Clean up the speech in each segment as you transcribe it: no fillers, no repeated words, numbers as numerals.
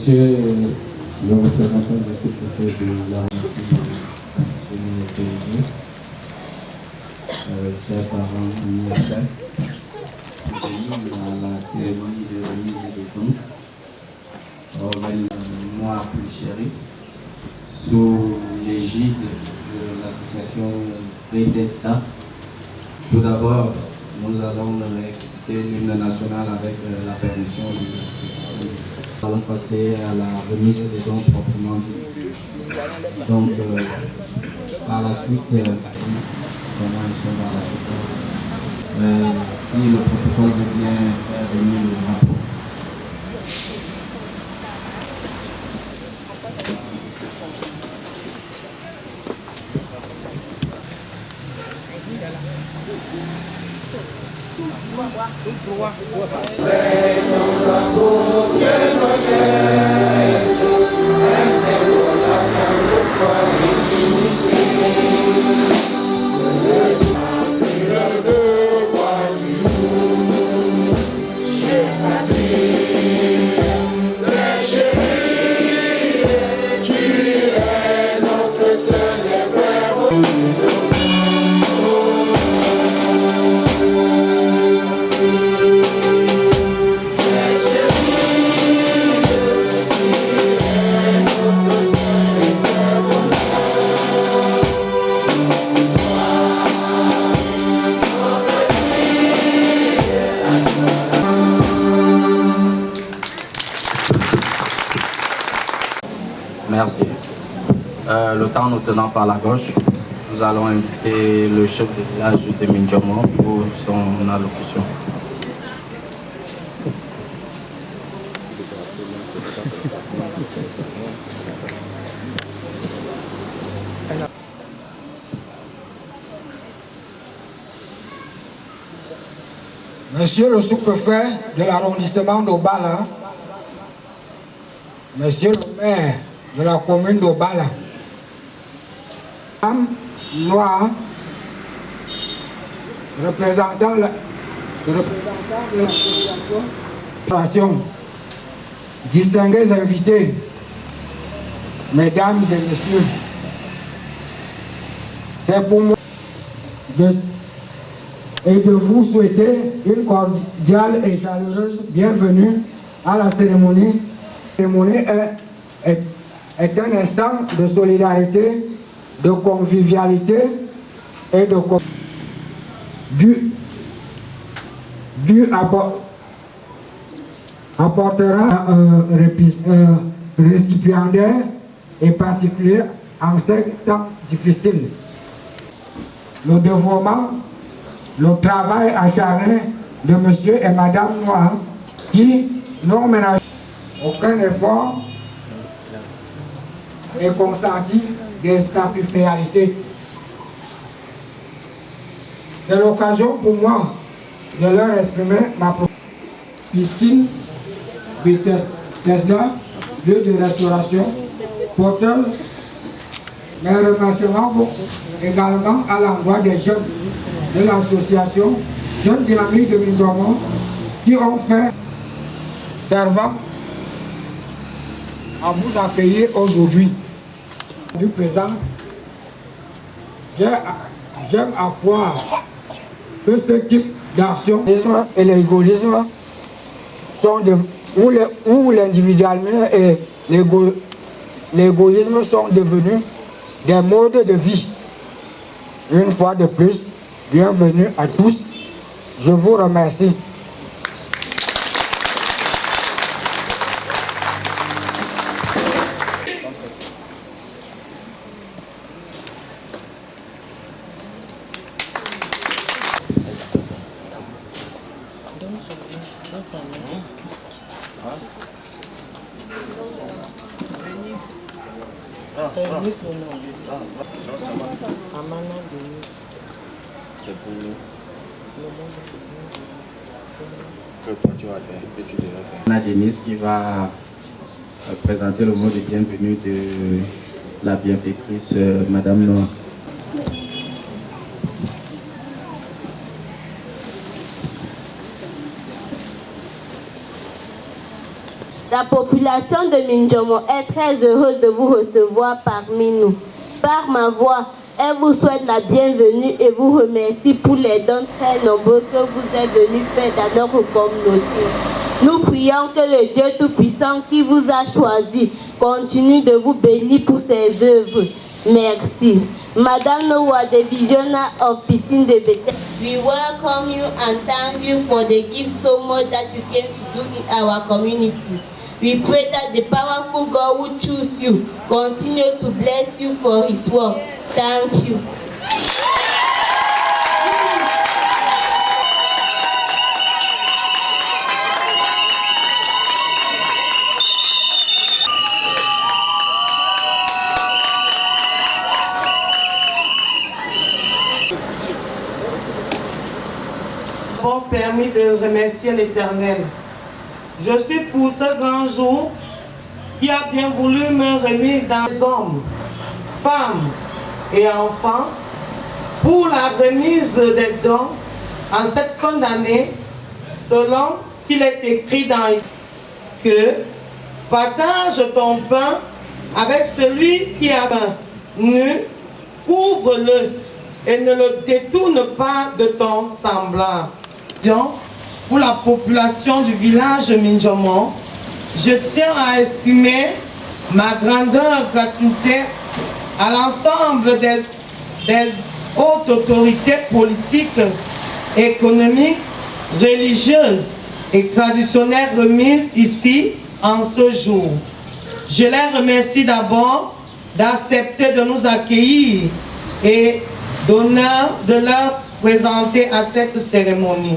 Monsieur le représentant du sous-préfet de la République, chers parents, amis et frères, à la cérémonie de remise de dons, moi plus chéri, sous l'égide de l'association Bethesda. Tout d'abord, nous allons écouter l'hymne national avec la permission du nous allons passer à la remise des dons proprement dit. Donc, par la suite, comment ils sont par la suite. Si le protocole veut bien faire venir le rapport. Merci. Le temps nous tenant par la gauche, nous allons inviter le chef de village de Mindjomo pour son allocution. Monsieur le sous-préfet de l'arrondissement d'Obala, Monsieur le maire de la commune d'Obala, Madame Noire, représentant de l'association, distingués invités, mesdames et messieurs, c'est pour moi de vous souhaiter une cordiale et chaleureuse bienvenue à la cérémonie. La cérémonie est un instant de solidarité, de convivialité et de apportera récipiendaire et particulier en ces temps difficiles. Le développement, le travail acharné de monsieur et madame Noir qui n'ont ménagé aucun effort et consenti des sacrifices. C'est l'occasion pour moi de leur exprimer ma piscine Bethesda, lieu de restauration, porteuse. Mes remerciements vont également à l'endroit des jeunes de l'association Jeunes Dynamiques de Mindjomo qui ont fait servant à vous accueillir aujourd'hui. Du présent, j'aime à croire que ce type d'action et l'égoïsme sont où l'individualisme et l'égoïsme sont devenus des modes de vie. Une fois de plus, bienvenue à tous. Je vous remercie. C'est pour nous. Que toi tu vas faire, que tu devrais faire. Anna Denise qui va présenter le mot de bienvenue de la bienfaitrice Madame Noire. La population de Minjomo est très heureuse de vous recevoir parmi nous. Par ma voix, elle vous souhaite la bienvenue et vous remercie pour les dons très nombreux que vous êtes venus faire dans notre communauté. Nous prions que le Dieu Tout-Puissant qui vous a choisi continue de vous bénir pour ses œuvres. Merci. Madame Noah, the visionary of Piscine de Bethel, we welcome you and thank you for the gift so much that you came to do in our community. We pray that the powerful God who choose you continue to bless you for his work. Thank you. Permis de remercier l'Éternel. Je suis pour ce grand jour qui a bien voulu me remettre dans les hommes, femmes et enfants pour la remise des dons en cette fin d'année, selon qu'il est écrit dans que partage ton pain avec celui qui a faim, nu, couvre-le et ne le détourne pas de ton semblable. Pour la population du village Minjomo, je tiens à exprimer ma grandeur gratuité à l'ensemble des hautes autorités politiques, économiques, religieuses et traditionnelles remises ici en ce jour. Je les remercie d'abord d'accepter de nous accueillir et d'honneur de leur présenter à cette cérémonie.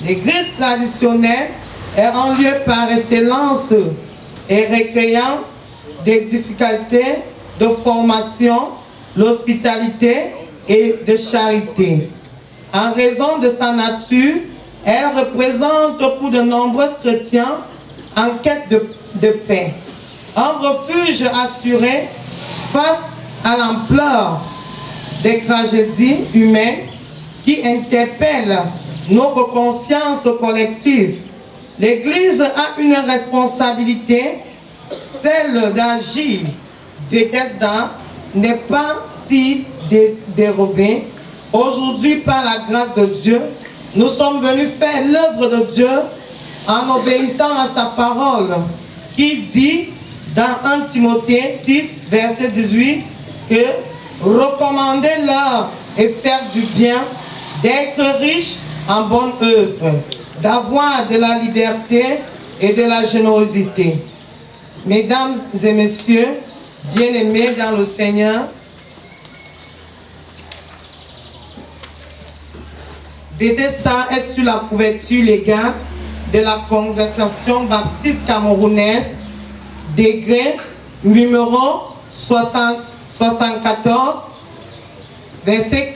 L'église traditionnelle est un lieu par excellence et recueillant des difficultés de formation, l'hospitalité et de charité. En raison de sa nature, elle représente pour de nombreux chrétiens en quête de paix. Un refuge assuré face à l'ampleur des tragédies humaines qui interpellent notre conscience collective. L'Église a une responsabilité, celle d'agir. Bethesda n'est pas si dérobée. Aujourd'hui, par la grâce de Dieu, nous sommes venus faire l'œuvre de Dieu en obéissant à sa parole, qui dit dans 1 Timothée 6, verset 18, que recommandez-leur et faire du bien, d'être riches en bonne œuvre, d'avoir de la liberté et de la générosité. Mesdames et messieurs, bien-aimés dans le Seigneur, Bethesda est sur la couverture légale de la Congrégation baptiste camerounaise, décret numéro 74, verset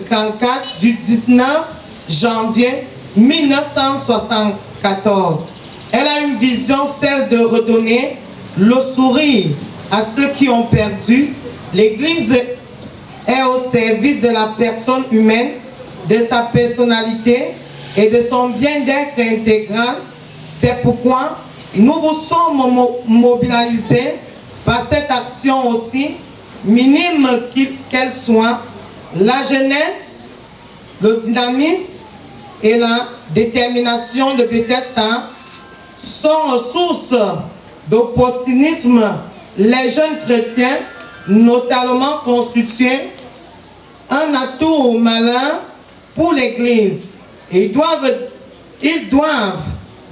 34 du 19 janvier 1974. Elle a une vision, celle de redonner le sourire à ceux qui ont perdu. L'Église est au service de la personne humaine, de sa personnalité et de son bien-être intégral. C'est pourquoi nous vous sommes mobilisés par cette action aussi, minime qu'elle soit. La jeunesse, le dynamisme et la détermination de Bethesda sont source d'opportunisme. Les jeunes chrétiens, notamment constitués, un atout malin pour l'Église. Ils doivent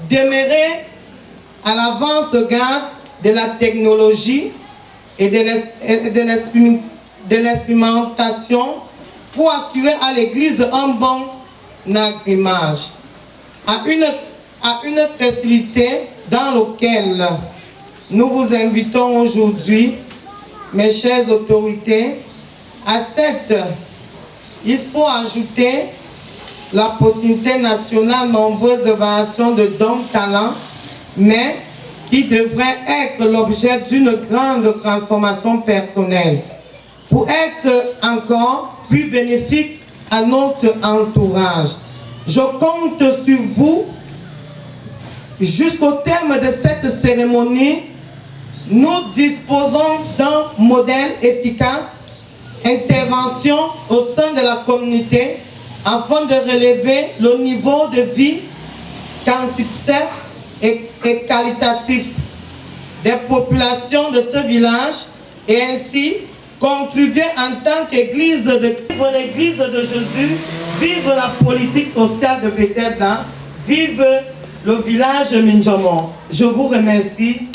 demeurer à l'avance-garde de la technologie et de l'expérimentation pour assurer à l'Église un bon agrémage, à une facilité dans laquelle nous vous invitons aujourd'hui, mes chères autorités, à cette, il faut ajouter la possibilité nationale nombreuse de variations de dons, talents, mais qui devrait être l'objet d'une grande transformation personnelle pour être encore plus bénéfique à notre entourage. Je compte sur vous Jusqu'au terme de cette cérémonie, nous disposons d'un modèle efficace, intervention au sein de la communauté afin de relever le niveau de vie quantitatif et qualitatif des populations de ce village et ainsi contribuer en tant qu'église de l'église de Jésus, vive la politique sociale de Bethesda, vive le village Minjomo. Je vous remercie.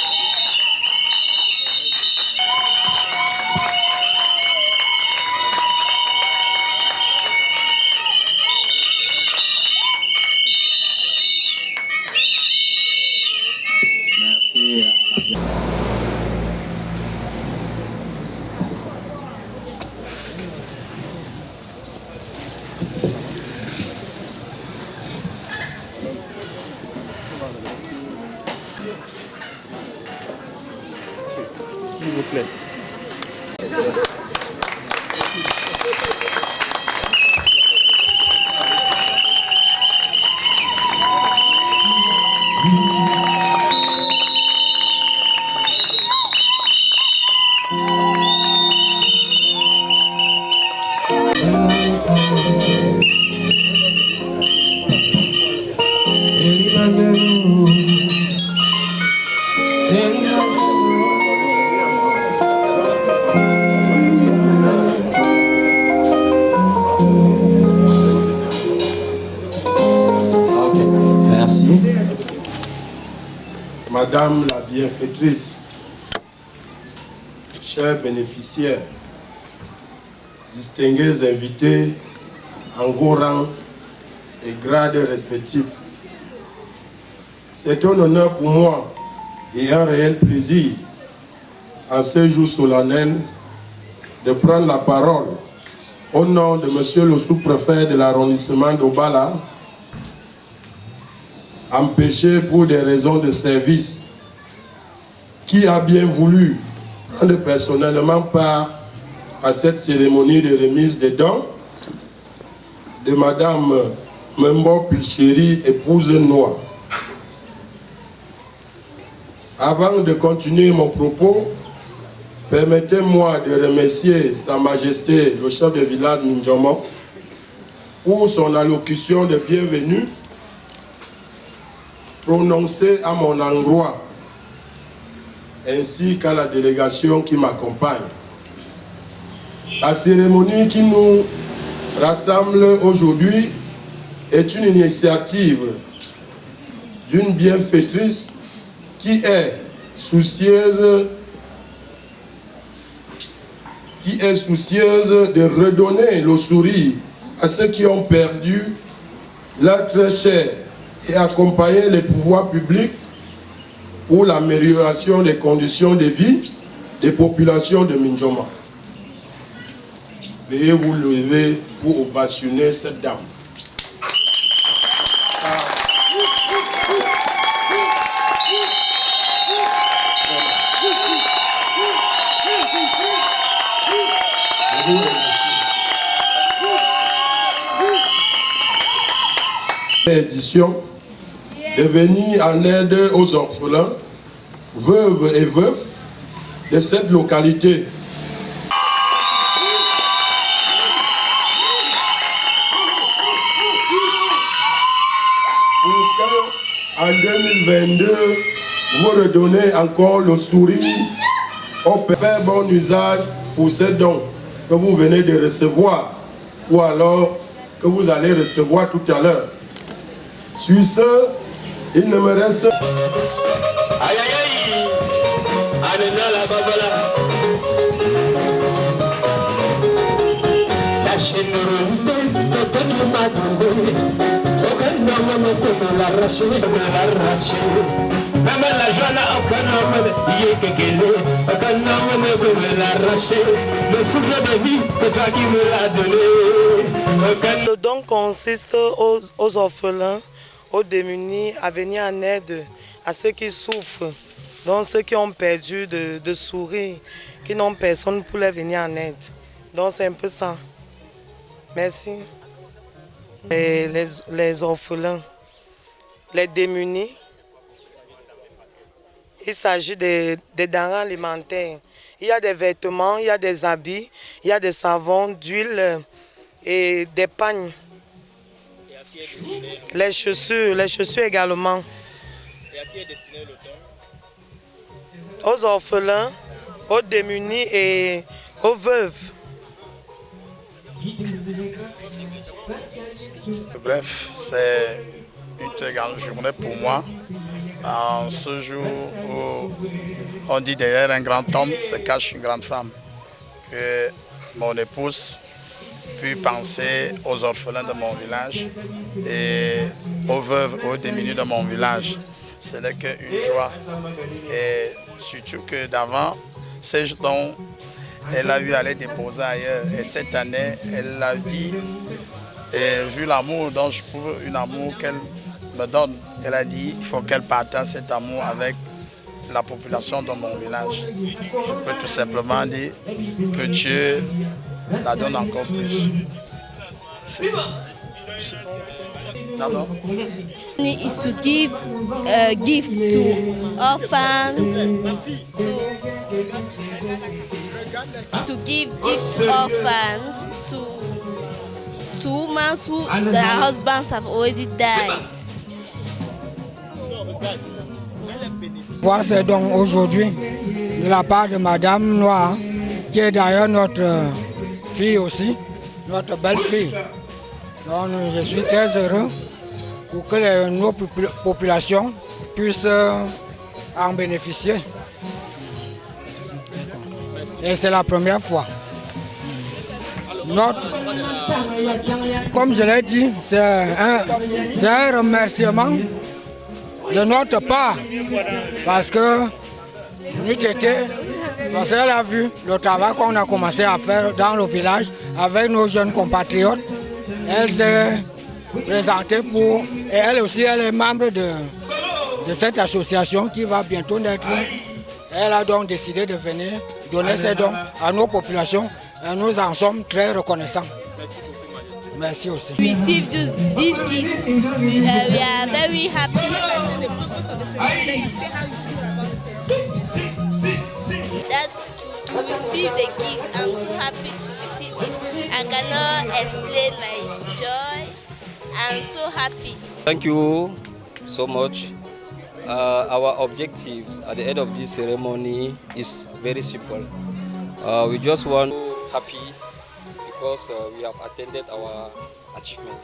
S'il vous plaît. Merci. Madame la bienfaitrice, chers bénéficiaires, distingués invités en vos rangs et grades respectifs, c'est un honneur pour moi et un réel plaisir en ce jour solennel de prendre la parole au nom de Monsieur le sous-préfet de l'arrondissement d'Obala, empêché pour des raisons de service, qui a bien voulu prendre personnellement part à cette cérémonie de remise des dons de Madame Membo Pilcheri, épouse Noa. Avant de continuer mon propos, permettez-moi de remercier Sa Majesté le chef de village Minjomo pour son allocution de bienvenue prononcée à mon endroit, ainsi qu'à la délégation qui m'accompagne. La cérémonie qui nous rassemble aujourd'hui est une initiative d'une bienfaitrice qui est soucieuse de redonner le sourire à ceux qui ont perdu leur très cher et accompagner les pouvoirs publics pour l'amélioration des conditions de vie des populations de Minjoma. Veuillez vous lever pour ovationner cette dame. Édition de venir en aide aux orphelins, veuves et veufs de cette localité. Pour qu'en 2022, vous redonnez encore le sourire au faire bon usage pour ces dons que vous venez de recevoir ou alors que vous allez recevoir tout à l'heure. Sur ce, il ne me reste... Aïe aïe aïe, Anena la babala. La générosité, c'est toi qui m'as donné. Aucun homme ne peut me l'arracher, Même la joie n'a aucun homme aucun homme ne peut me l'arracher. Le souffle de vie, c'est toi qui me l'as donné. Le don consiste aux orphelins, aux démunis, à venir en aide à ceux qui souffrent, donc ceux qui ont perdu de sourire, qui n'ont personne pour les venir en aide. Donc c'est un peu ça. Merci. Et les orphelins, les démunis, Il s'agit des denrées alimentaires. Il y a des vêtements, il y a des habits, il y a des savons, d'huile et des pagnes. Les chaussures également. Et à qui est destiné le don? Aux orphelins, aux démunis et aux veuves. Bref, c'est une très grande journée pour moi. En ce jour où on dit derrière un grand homme se cache une grande femme. Que mon épouse puisse penser aux orphelins de mon village et aux veuves, aux démunis de mon village. Ce n'est qu'une joie. Et surtout que d'avant, ces dons, elle a eu à les déposer ailleurs. Et cette année, elle l'a dit, et vu l'amour dont je trouve, un amour qu'elle me donne, elle a dit il faut qu'elle partage cet amour avec la population de mon village. Je peux tout simplement dire que Dieu la donne encore plus. Is to give gifts to orphans, to give gifts to orphans, to women who their husbands have already died. Voir ces dons aujourd'hui de la part de Madame Noire, qui est d'ailleurs notre fille aussi, notre belle-fille. Donc, je suis très heureux pour que nos populations puissent en bénéficier. Et c'est la première fois. Comme je l'ai dit, c'est un remerciement de notre part, parce que parce qu'elle a vu le travail qu'on a commencé à faire dans le village avec nos jeunes compatriotes. Elle s'est présentée et elle aussi, elle est membre de cette association qui va bientôt naître. Elle a donc décidé de venir donner ses dons à nos populations et nous en sommes très reconnaissants. Merci aussi. We received these gifts. We are very happy. The purpose of the ceremony, that you say how you feel about the ceremony. That to receive the gifts, I'm so happy to receive it. I cannot explain my joy. I'm so happy. Thank you so much. Our objectives at the end of this ceremony is very simple. We just want to be happy because we have attended our achievement.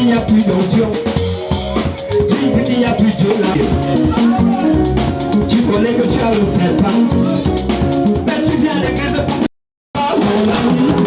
n'y a plus d'option. Tu dis qu'il n'y a plus de là. Tu connais que tu as le serpent. Mais tu viens de mettre mon ami.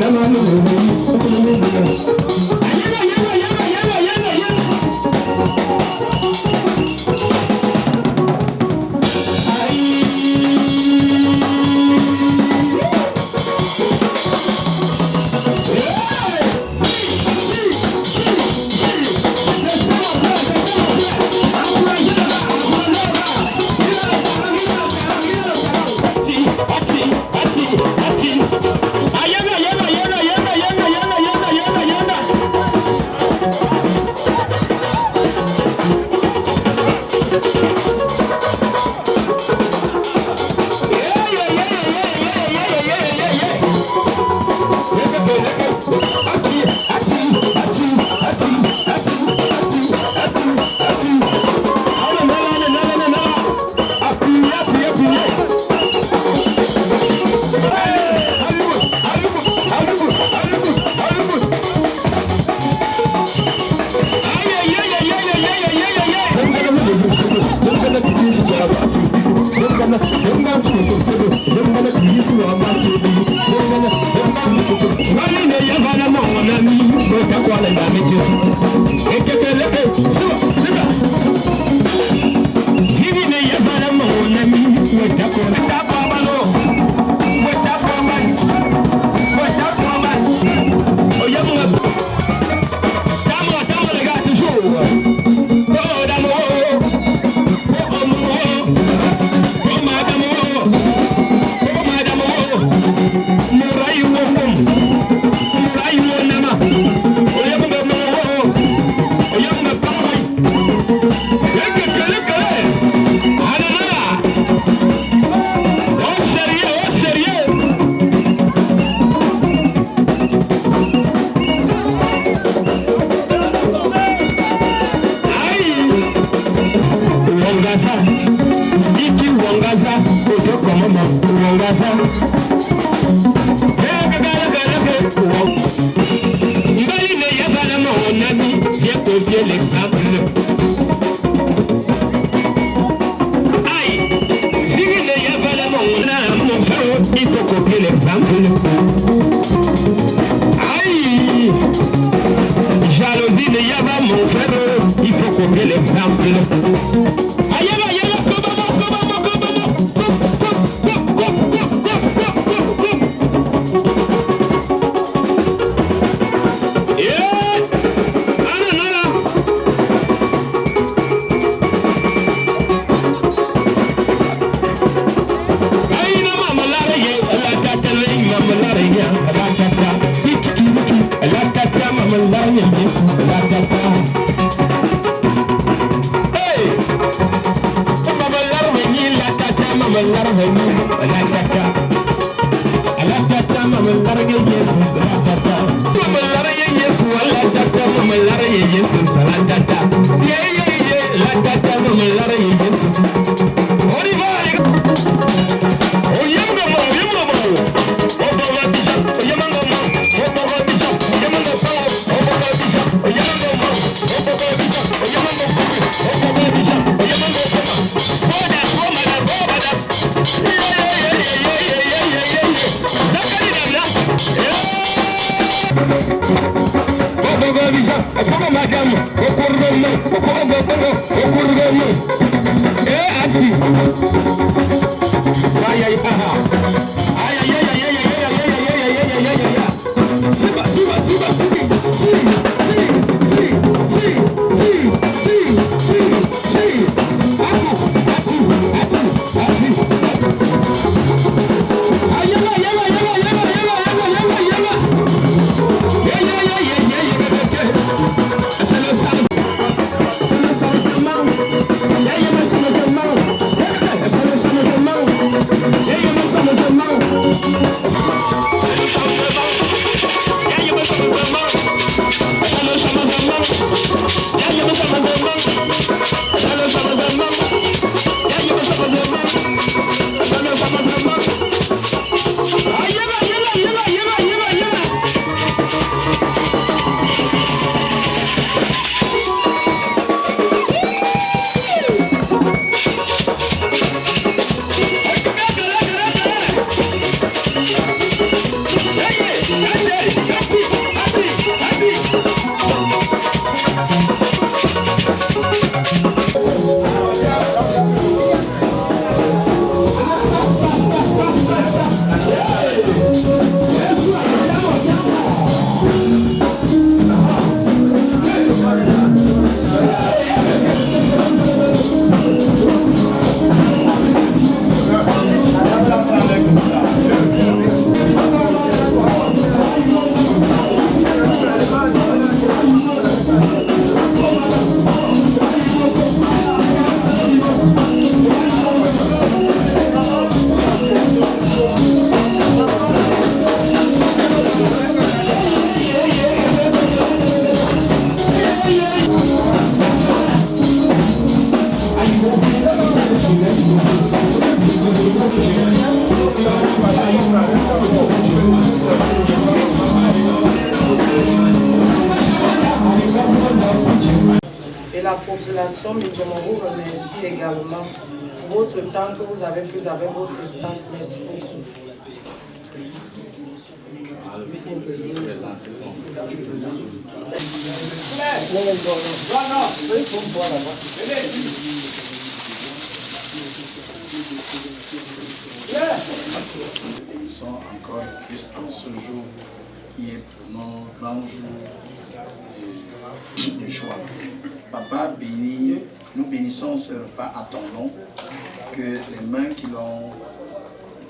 Mama, Jesus, la tata. Yeah, la tata, no me la Jesus. Et la population Mindjama vous remercie également pour votre temps que vous avez pris avec votre staff. Merci beaucoup. Bénissons encore plus en ce jour qui est pour nos grands jours de joie. Papa, bénis, nous bénissons ce repas à ton nom, que les mains qui l'ont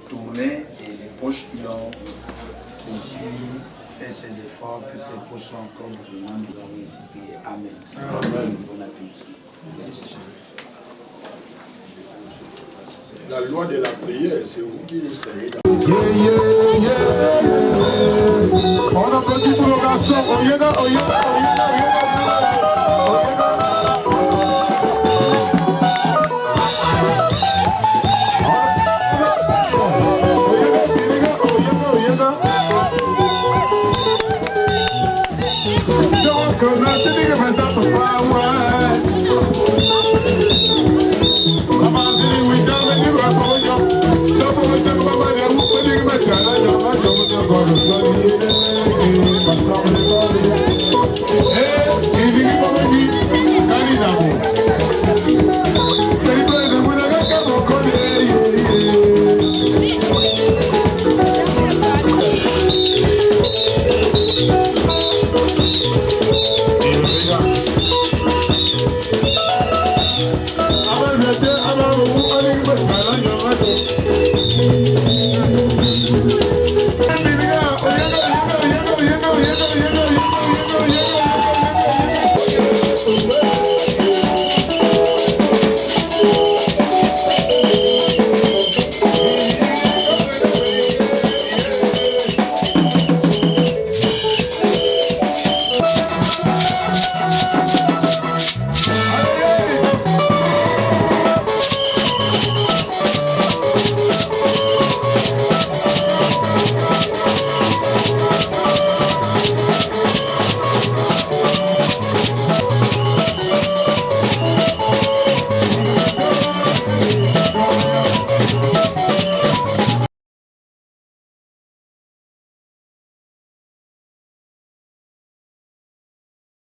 tourné et les poches qui l'ont aussi fait ces efforts, que ces poches soient encore vraiment nous ici. Amen. Amen. Bon appétit. Merci. La loi de la prière, c'est vous qui nous servez. On applaudit pour le garçon.